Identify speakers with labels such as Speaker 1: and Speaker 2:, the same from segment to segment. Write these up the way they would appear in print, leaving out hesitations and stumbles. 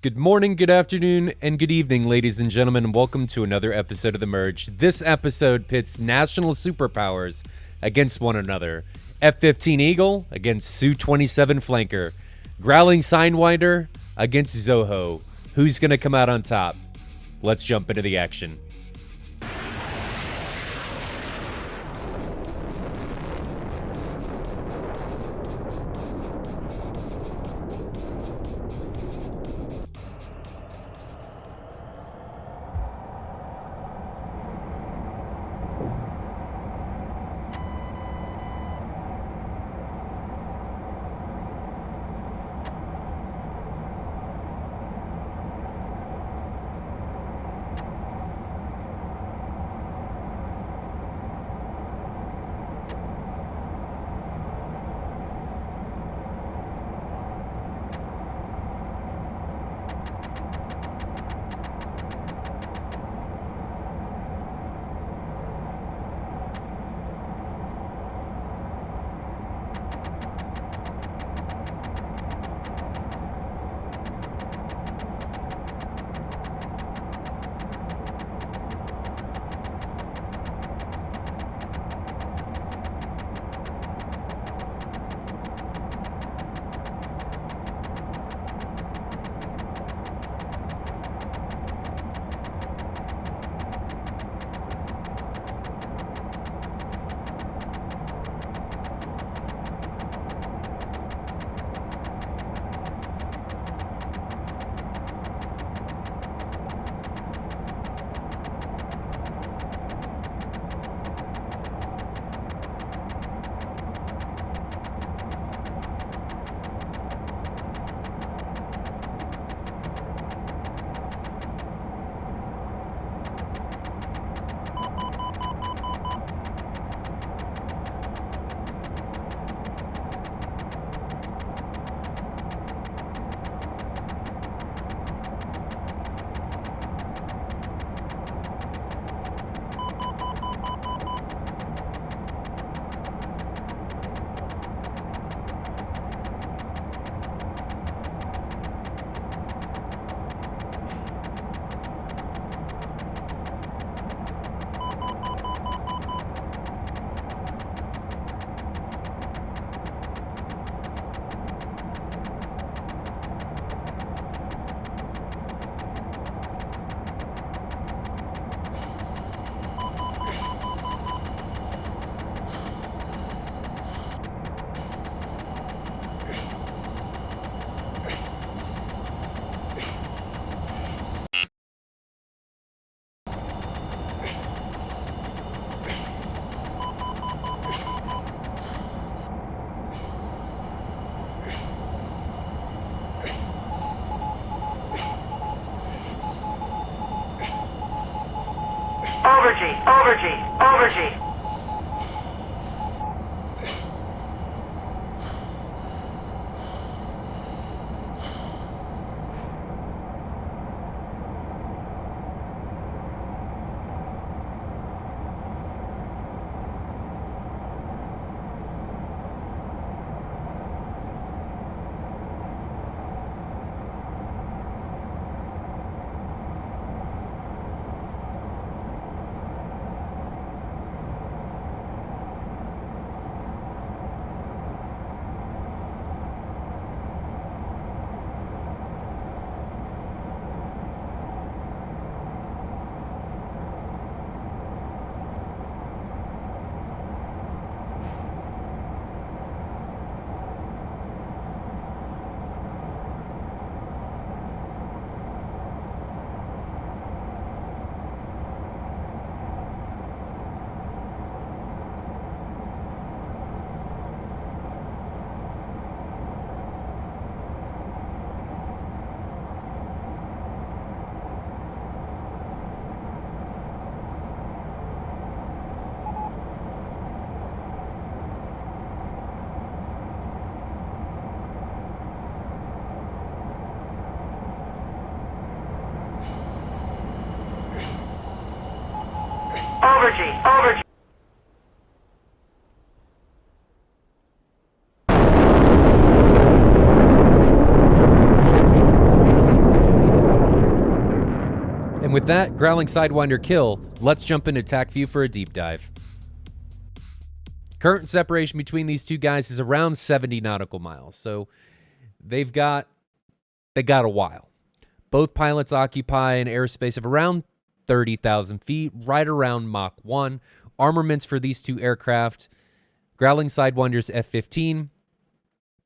Speaker 1: Good morning, good afternoon, and good evening, ladies and gentlemen, and welcome to another episode of The Merge. This episode pits national superpowers against one another. F-15 Eagle against Su-27 Flanker. Growling Sidewinder against Xoho. Who's going to come out on top? Let's jump into the action.
Speaker 2: Overgy. Overgy.
Speaker 1: And with that Growling Sidewinder kill, let's jump into Tacview for a deep dive. Current separation between these two guys is around 70 nautical miles, so they got a while. Both pilots occupy an airspace of around 30,000 feet, right around Mach 1. Armaments for these two aircraft, Growling Sidewinder's F-15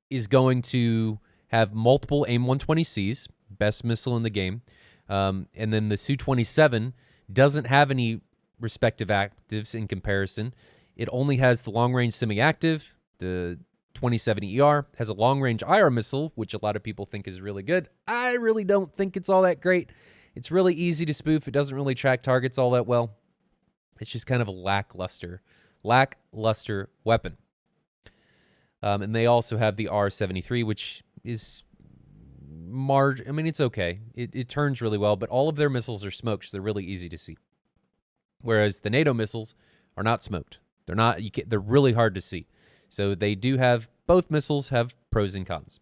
Speaker 1: is going to have multiple AIM-120Cs, best missile in the game. And then the Su-27 doesn't have any respective actives in comparison. It only has the long-range semi-active. The 27ER has a long-range IR missile, which a lot of people think is really good. I really don't think it's all that great. It's really easy to spoof. It doesn't really track targets all that well. It's just kind of a lackluster weapon. And they also have the R-73, which is I mean, it's okay. It turns really well, but all of their missiles are smoked, so they're really easy to see. Whereas the NATO missiles are not smoked. They're really hard to see. So they do have, both missiles have pros and cons.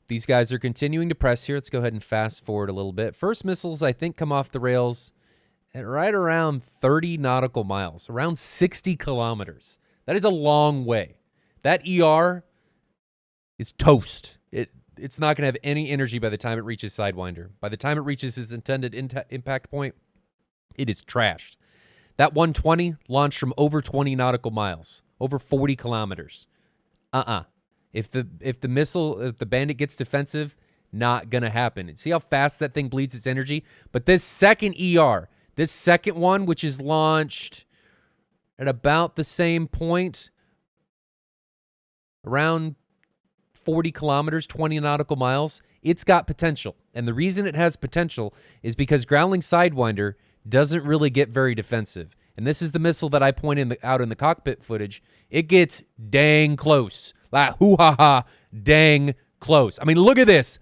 Speaker 1: These guys are continuing to press here. Let's go ahead and fast forward a little bit. First missiles, I think, come off the rails at right around 30 nautical miles, around 60 kilometers. That is a long way. That ER is toast. It's not going to have any energy by the time it reaches Sidewinder. By the time it reaches its intended impact point, it is trashed. That 120 launched from over 20 nautical miles, over 40 kilometers. If the bandit gets defensive, not gonna happen. And see how fast that thing bleeds its energy? But this second ER, this second one, which is launched at about the same point, around 40 kilometers, 20 nautical miles, it's got potential. And the reason it has potential is because Growling Sidewinder doesn't really get very defensive. And this is the missile that I point out in the cockpit footage. It gets dang close. Like, hoo-ha-ha, dang close. I mean, look at this.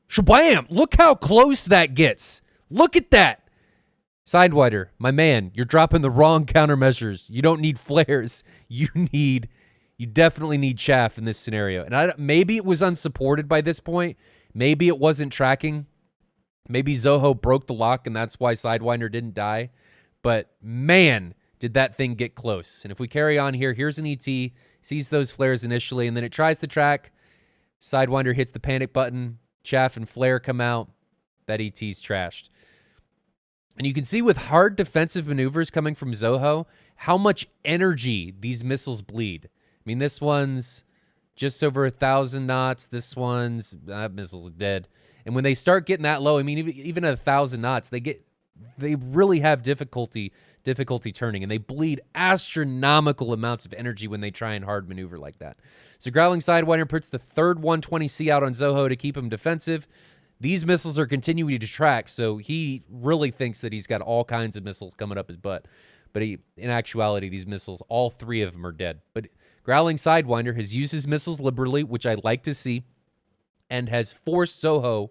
Speaker 1: Shabam! Look how close that gets. Look at that. Sidewinder, my man, you're dropping the wrong countermeasures. You don't need flares. You definitely need chaff in this scenario. And maybe it was unsupported by this point. Maybe it wasn't tracking. Maybe Xoho broke the lock, and that's why Sidewinder didn't die. But, man, did that thing get close. And if we carry on here, here's an ET, sees those flares initially, and then it tries to track. Sidewinder hits the panic button. Chaff and flare come out. That ET's trashed. And you can see with hard defensive maneuvers coming from Xoho, how much energy these missiles bleed. I mean, this one's just over 1,000 knots. This one's, that missile's dead. And when they start getting that low, I mean, even at 1,000 knots, they really have difficulty turning, and they bleed astronomical amounts of energy when they try and hard maneuver like that. So Growling Sidewinder puts the third 120C out on Xoho to keep him defensive. These missiles are continuing to track, so he really thinks that he's got all kinds of missiles coming up his butt. But in actuality, these missiles, all three of them are dead. But Growling Sidewinder has used his missiles liberally, which I like to see, and has forced Xoho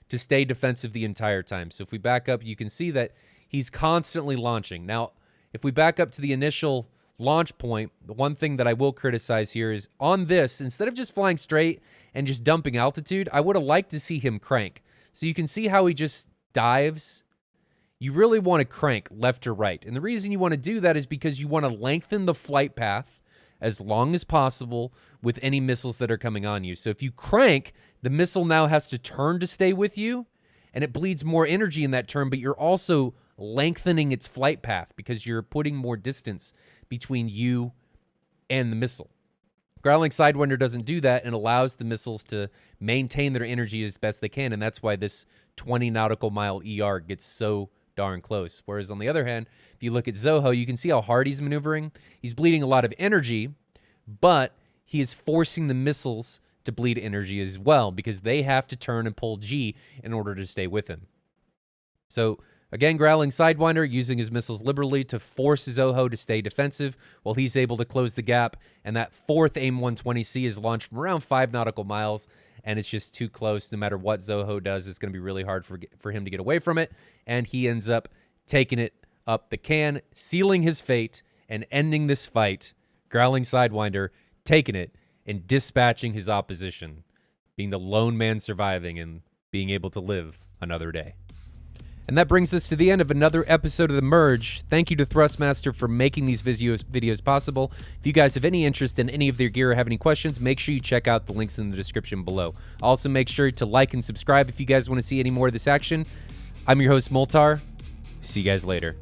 Speaker 1: to stay defensive the entire time. So if we back up, you can see that he's constantly launching. Now, if we back up to the initial launch point, the one thing that I will criticize here is on this, instead of just flying straight and just dumping altitude, I would have liked to see him crank. So you can see how he just dives. You really want to crank left or right. And the reason you want to do that is because you want to lengthen the flight path as long as possible with any missiles that are coming on you. So if you crank, the missile now has to turn to stay with you, and it bleeds more energy in that turn, but you're also lengthening its flight path because you're putting more distance between you and the missile. Growling Sidewinder doesn't do that and allows the missiles to maintain their energy as best they can, and that's why this 20 nautical mile ER gets so darn close. Whereas on the other hand, if you look at Xoho, you can see how hard he's maneuvering. He's bleeding a lot of energy, but he is forcing the missiles to bleed energy as well because they have to turn and pull G in order to stay with him. So again, Growling Sidewinder using his missiles liberally to force Xoho to stay defensive while he's able to close the gap. And that fourth AIM-120C is launched from around 5 nautical miles, and it's just too close. No matter what Xoho does, it's going to be really hard for him to get away from it. And he ends up taking it up the can, sealing his fate, and ending this fight. Growling Sidewinder taking it and dispatching his opposition, being the lone man surviving and being able to live another day. And that brings us to the end of another episode of The Merge. Thank you to Thrustmaster for making these videos possible. If you guys have any interest in any of their gear or have any questions, make sure you check out the links in the description below. Also, make sure to like and subscribe if you guys want to see any more of this action. I'm your host, Moltar. See you guys later.